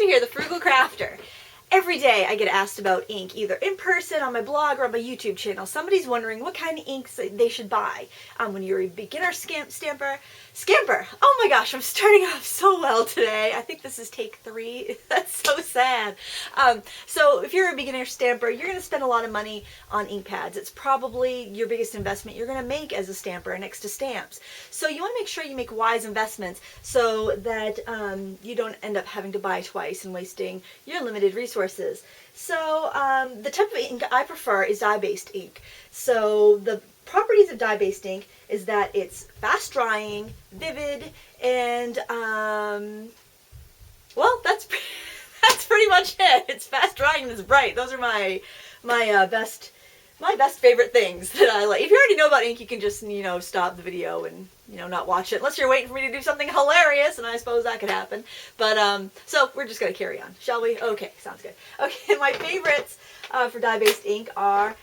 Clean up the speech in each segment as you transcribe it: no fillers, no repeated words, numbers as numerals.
Lindsay here, the Frugal Crafter. Every day I get asked about ink, either in person, on my blog, or on my YouTube channel. Somebody's wondering what kind of inks they should buy when you're a beginner scamper. Oh my gosh, I'm starting off so well today. I think this is take 3. That's so sad. So if you're a beginner stamper, you're going to spend a lot of money on ink pads. It's probably your biggest investment you're going to make as a stamper next to stamps. So you want to make sure you make wise investments so that you don't end up having to buy twice and wasting your limited resources. So the type of ink I prefer is dye-based ink. So the properties of dye-based ink is that it's fast drying, vivid, and well, that's pretty much it. It's fast drying and it's bright. Those are my best favorite things that I like. If you already know about ink, you can just, stop the video and, not watch it. Unless you're waiting for me to do something hilarious, and I suppose that could happen. But, so we're just going to carry on, shall we? Okay, sounds good. Okay, my favorites for dye-based ink are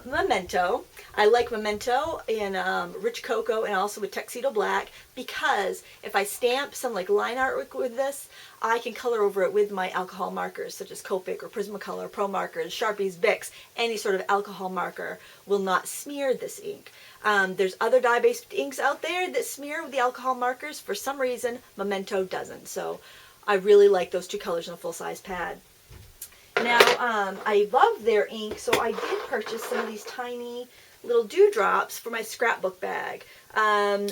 Memento. I like Memento in Rich Cocoa and also with Tuxedo Black because if I stamp some line artwork with this, I can color over it with my alcohol markers such as Copic or Prismacolor, Pro Markers, Sharpies, Bics. Any sort of alcohol marker will not smear this ink. There's other dye-based inks out there that smear with the alcohol markers. For some reason, Memento doesn't. So I really like those two colors in a full-size pad. Now, I love their ink, so I did purchase some of these tiny little dewdrops for my scrapbook bag.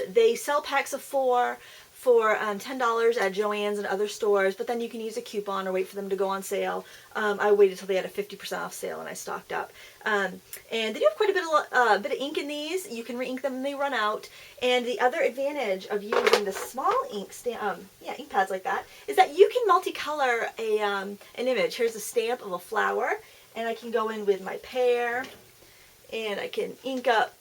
They sell packs of 4 for $10 at Joann's and other stores, but then you can use a coupon or wait for them to go on sale. I waited till they had a 50% off sale and I stocked up. And they do have quite a bit of ink in these. You can re-ink them when they run out. And the other advantage of using the small ink ink pads like that is that you can multicolor an image. Here's a stamp of a flower, and I can go in with my pear, and I can ink up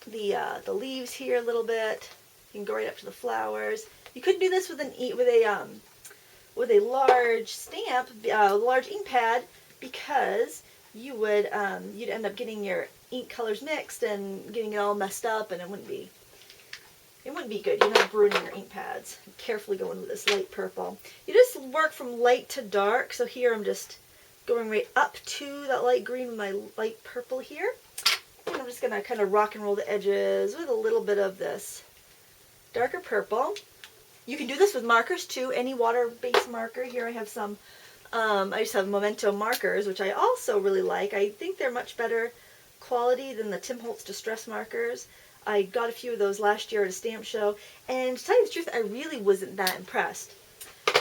the leaves here a little bit. You can go right up to the flowers. You couldn't do this with a large stamp, large ink pad, because you would you'd end up getting your ink colors mixed and getting it all messed up, and it wouldn't be good. You'd end up ruining your ink pads. Carefully go in with this light purple. You just work from light to dark. So here I'm just going right up to that light green with my light purple here, and I'm just gonna kind of rock and roll the edges with a little bit of this darker purple. You can do this with markers too, any water-based marker. Here I have some, I just have Memento markers, which I also really like. I think they're much better quality than the Tim Holtz Distress markers. I got a few of those last year at a stamp show, and to tell you the truth, I really wasn't that impressed.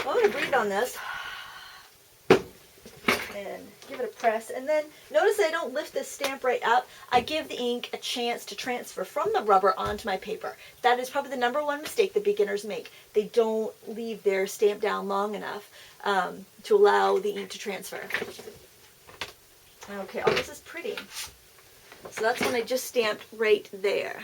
Well, I'm going to breathe on this and give it a press, and then notice I don't lift this stamp right up. I give the ink a chance to transfer from the rubber onto my paper. That is probably the #1 mistake that beginners make. They don't leave their stamp down long enough to allow the ink to transfer. Okay, oh, this is pretty. So that's when I just stamped right there.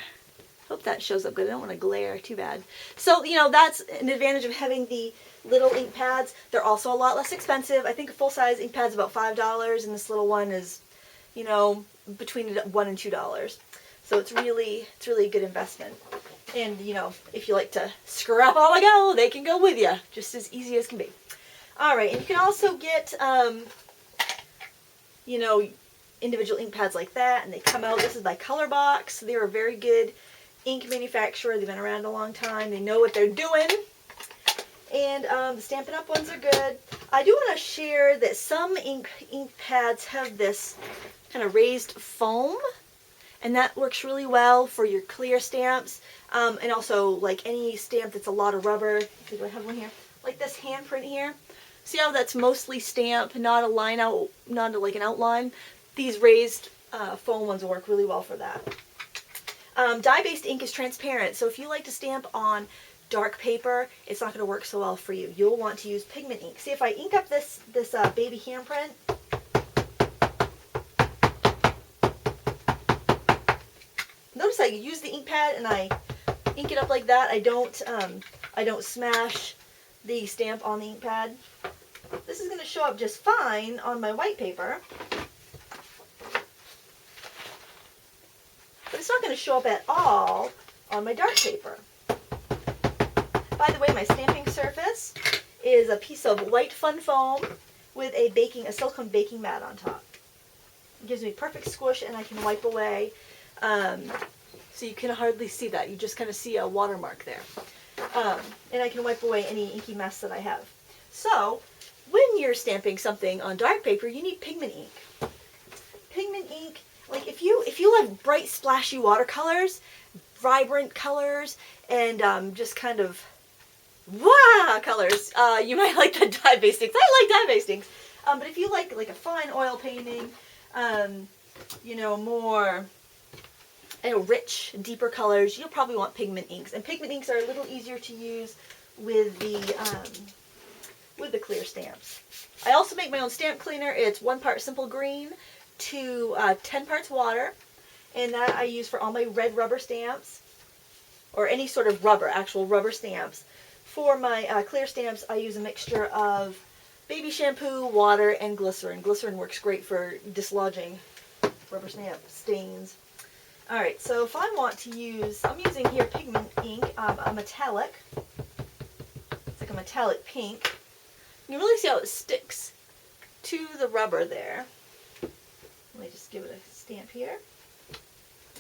Hope that shows up good. I don't want to glare too bad. So, that's an advantage of having the little ink pads. They're also a lot less expensive. I think a full-size ink pad's about $5, and this little one is, between $1 and $2. So it's really a good investment. And, if you like to scrap all the go, they can go with you. Just as easy as can be. All right, and you can also get, individual ink pads like that, and they come out. This is by Colorbox. They're a very good ink manufacturer. They've been around a long time. They know what they're doing. And the Stampin' Up! Ones are good. I do want to share that some ink pads have this kind of raised foam, and that works really well for your clear stamps, and also like any stamp that's a lot of rubber. Do I have one here? Like this handprint here. See how that's mostly stamp, not a line out, not like an outline. These raised foam ones will work really well for that. Dye-based ink is transparent, so if you like to stamp on dark paper, it's not going to work so well for you. You'll want to use pigment ink. See, if I ink up this baby handprint, notice I use the ink pad and I ink it up like that. I don't smash the stamp on the ink pad. This is going to show up just fine on my white paper, but it's not going to show up at all on my dark paper. By the way, my stamping surface is a piece of white fun foam with a silicone baking mat on top. It gives me perfect squish, and I can wipe away. So you can hardly see that. You just kind of see a watermark there. And I can wipe away any inky mess that I have. So when you're stamping something on dark paper, you need pigment ink. Pigment ink, like if you like bright splashy watercolors, vibrant colors, and just kind of wah colors, you might like the dye-based inks. I like dye-based inks. But if you like a fine oil painting, you know, more rich, deeper colors, you'll probably want pigment inks. And pigment inks are a little easier to use with the clear stamps. I also make my own stamp cleaner. It's 1 part simple green to 10 parts water, and that I use for all my red rubber stamps, or any sort of rubber, actual rubber stamps. For my clear stamps, I use a mixture of baby shampoo, water, and glycerin. Glycerin works great for dislodging rubber stamp stains. Alright, so if I want to use, I'm using here pigment ink, a metallic. It's like a metallic pink. You can really see how it sticks to the rubber there. Let me just give it a stamp here.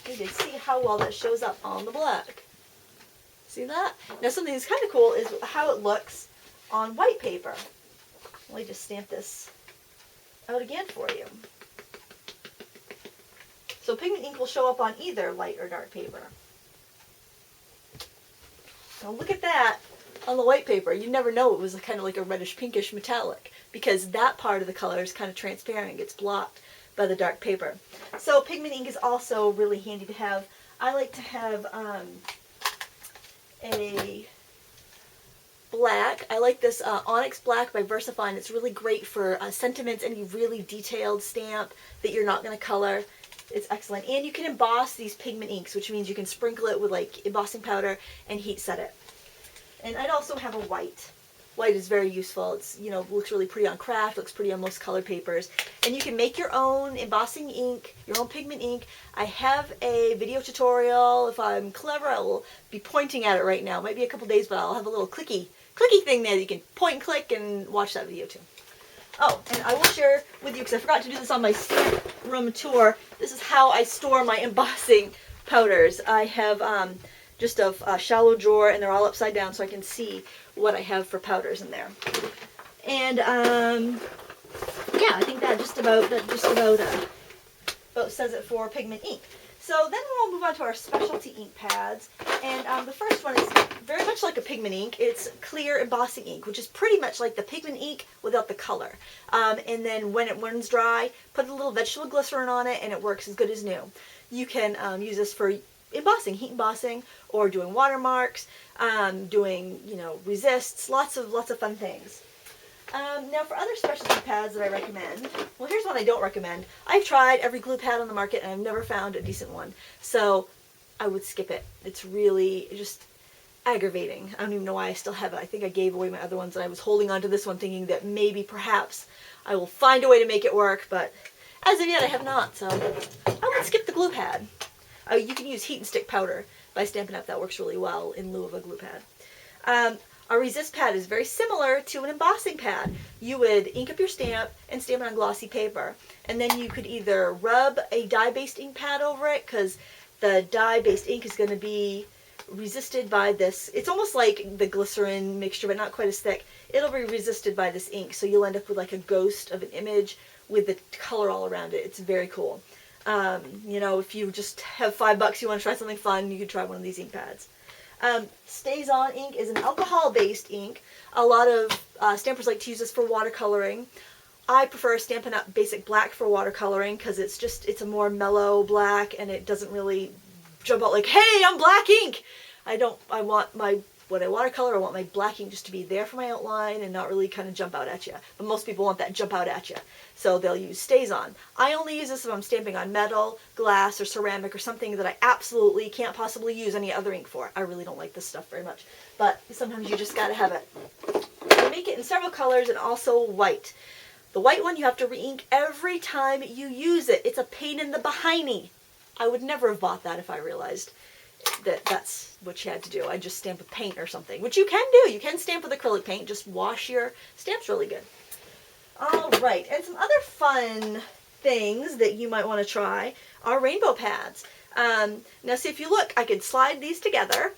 You can see how well that shows up on the black. See that? Now something that's kind of cool is how it looks on white paper. Let me just stamp this out again for you. So pigment ink will show up on either light or dark paper. Now look at that on the white paper. You never know it was kind of like a reddish pinkish metallic, because that part of the color is kind of transparent, gets blocked by the dark paper. So pigment ink is also really handy to have. I like to have a black. I like this Onyx Black by VersaFine. It's really great for sentiments, any really detailed stamp that you're not going to color. It's excellent. And you can emboss these pigment inks, which means you can sprinkle it with like embossing powder and heat set it. And I'd also have a white. White is very useful. It's, you know, looks really pretty on craft, looks pretty on most colored papers. And you can make your own embossing ink, your own pigment ink. I have a video tutorial. If I'm clever, I will be pointing at it right now. It might be a couple days, but I'll have a little clicky thing there that you can point and click and watch that video too. Oh, and I will share with you, because I forgot to do this on my stamp room tour, this is how I store my embossing powders. I have just a shallow drawer, and they're all upside down so I can see what I have for powders in there. And yeah, I think that just about says it for pigment ink. So then we'll move on to our specialty ink pads, and the first one is very much like a pigment ink. It's clear embossing ink, which is pretty much like the pigment ink without the color. And then when it runs dry, put a little vegetable glycerin on it, and it works as good as new. You can use this for embossing, heat embossing, or doing watermarks, doing, you know, resists, lots of fun things. Now for other specialty pads that I recommend, well, here's one I don't recommend. I've tried every glue pad on the market and I've never found a decent one, so I would skip it. It's really just aggravating. I don't even know why I still have it. I think I gave away my other ones, and I was holding on to this one thinking that maybe perhaps I will find a way to make it work, but as of yet I have not, so I would skip the glue pad. You can use heat and stick powder by Stampin' Up! That works really well in lieu of a glue pad. A resist pad is very similar to an embossing pad. You would ink up your stamp and stamp it on glossy paper, and then you could either rub a dye-based ink pad over it, because the dye-based ink is going to be resisted by this. It's almost like the glycerin mixture, but not quite as thick. It'll be resisted by this ink, so you'll end up with like a ghost of an image with the color all around it. It's very cool. You know, if you just have $5, you want to try something fun, you could try one of these ink pads. Stays On ink is an alcohol-based ink. A lot of stampers like to use this for watercoloring. I prefer Stampin' Up! Basic Black for watercoloring, because it's a more mellow black, and it doesn't really jump out like, hey, I'm black ink! When I watercolor, I want my black ink just to be there for my outline and not really kind of jump out at you. But most people want that jump out at you, so they'll use Stays On. I only use this if I'm stamping on metal, glass, or ceramic, or something that I absolutely can't possibly use any other ink for. I really don't like this stuff very much, but sometimes you just gotta have it. I make it in several colors and also white. The white one you have to re-ink every time you use it. It's a pain in the behindy. I would never have bought that if I realized that's what you had to do. I just stamp with paint or something, which you can do. You can stamp with acrylic paint. Just wash your stamps really good. All right, and some other fun things that you might want to try are rainbow pads. Now see, if you look, I could slide these together.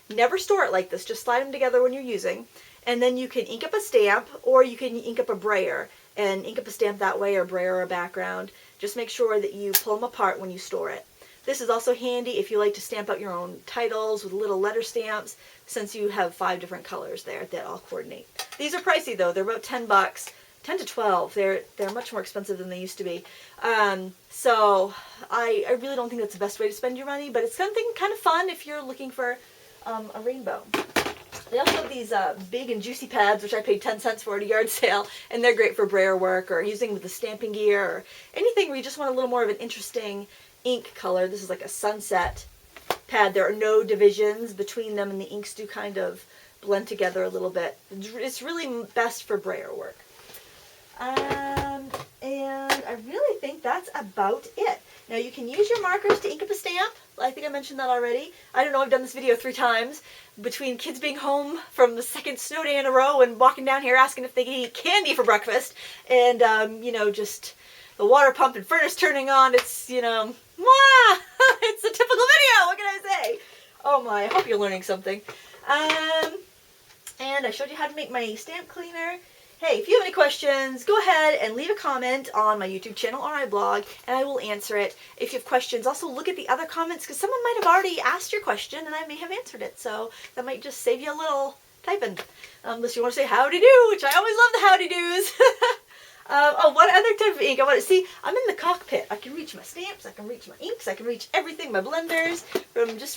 Never store it like this, just slide them together when you're using. And then you can ink up a stamp, or you can ink up a brayer and ink up a stamp that way, or brayer or a background. Just make sure that you pull them apart when you store it. This is also handy if you like to stamp out your own titles with little letter stamps, since you have 5 different colors there that all coordinate. These are pricey though, they're about $10. 10 to 12. They're much more expensive than they used to be. So I really don't think that's the best way to spend your money, but it's something kind of fun if you're looking for a rainbow. They also have these big and juicy pads, which I paid 10 cents for at a yard sale, and they're great for brayer work or using with the stamping gear or anything where you just want a little more of an interesting ink color. This is like a sunset pad. There are no divisions between them, and the inks do kind of blend together a little bit. It's really best for brayer work. And I really think that's about it. Now you can use your markers to ink up a stamp. I think I mentioned that already. I don't know, I've done this video 3 times. Between kids being home from the 2nd snow day in a row and walking down here asking if they can eat candy for breakfast, and, you know, just the water pump and furnace turning on, it's, you know, mwah! It's a typical video, what can I say? Oh my, I hope you're learning something. And I showed you how to make my stamp cleaner. Hey, if you have any questions, go ahead and leave a comment on my YouTube channel or my blog, and I will answer it. If you have questions, also look at the other comments, because someone might have already asked your question, and I may have answered it, so that might just save you a little typing. Unless you want to say howdy do, which I always love the howdy do's. Oh, what other type of ink? I want to see. I'm in the cockpit. I can reach my stamps, I can reach my inks, I can reach everything, my blenders,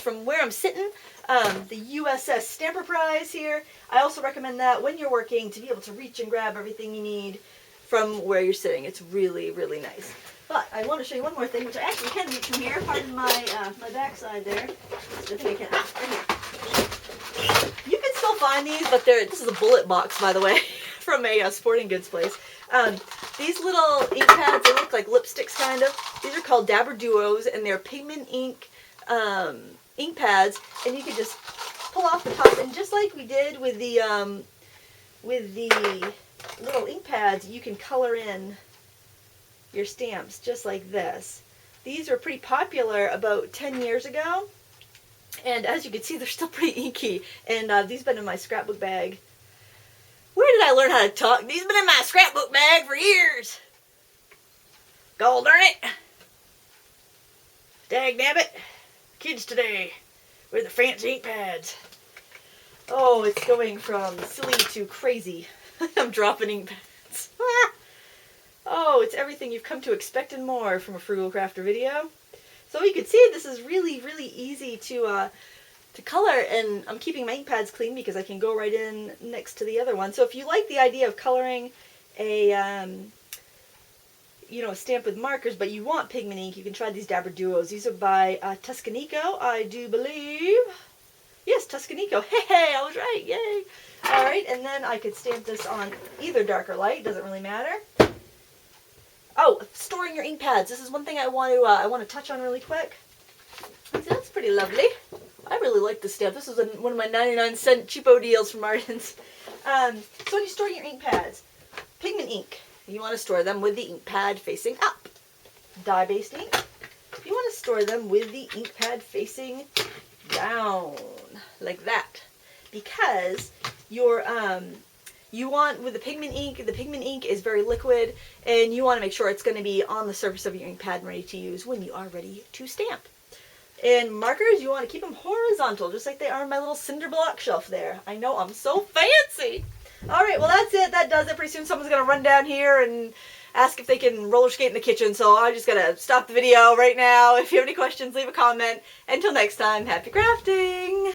from where I'm sitting. The USS Stamper Prize here. I also recommend that when you're working to be able to reach and grab everything you need from where you're sitting. It's really, really nice. But I want to show you one more thing, which I actually can reach from here. Pardon my my backside there. I think I can. Right here. You can still find these, but this is a bullet box, by the way, from a sporting goods place. These little ink pads, they look like lipsticks kind of. These are called Dabber Duos, and they're Pigment Ink ink pads, and you can just pull off the top, and just like we did with the little ink pads, you can color in your stamps just like this. These were pretty popular about 10 years ago, and as you can see, they're still pretty inky, and these have been in my scrapbook bag. Where did I learn how to talk? These have been in my scrapbook bag for years. God darn it. Dag nabbit. Kids today with the fancy ink pads. Oh, it's going from silly to crazy. I'm dropping ink pads. Oh, it's everything you've come to expect and more from a Frugal Crafter video. So you can see this is really, really easy to color, and I'm keeping my ink pads clean because I can go right in next to the other one. So if you like the idea of coloring a you know, a stamp with markers, but you want pigment ink, you can try these Dabber Duos. These are by Tuscanico, I do believe. Yes, Tuscanico. Hey, I was right. Yay. All right, and then I could stamp this on either dark or light. Doesn't really matter. Oh, storing your ink pads. This is one thing I want to touch on really quick. So that's pretty lovely. I really like this stamp. This was one of my 99-cent cheapo deals from Martin's. So when you store your ink pads, pigment ink, you want to store them with the ink pad facing up. Dye-based ink, you want to store them with the ink pad facing down, like that. Because you want, with the pigment ink is very liquid, and you want to make sure it's going to be on the surface of your ink pad and ready to use when you are ready to stamp. And markers, you want to keep them horizontal, just like they are on my little cinder block shelf there. I know, I'm so fancy! Alright, well that's it. That does it. Pretty soon someone's going to run down here and ask if they can roller skate in the kitchen, so I just got to stop the video right now. If you have any questions, leave a comment. Until next time, happy crafting!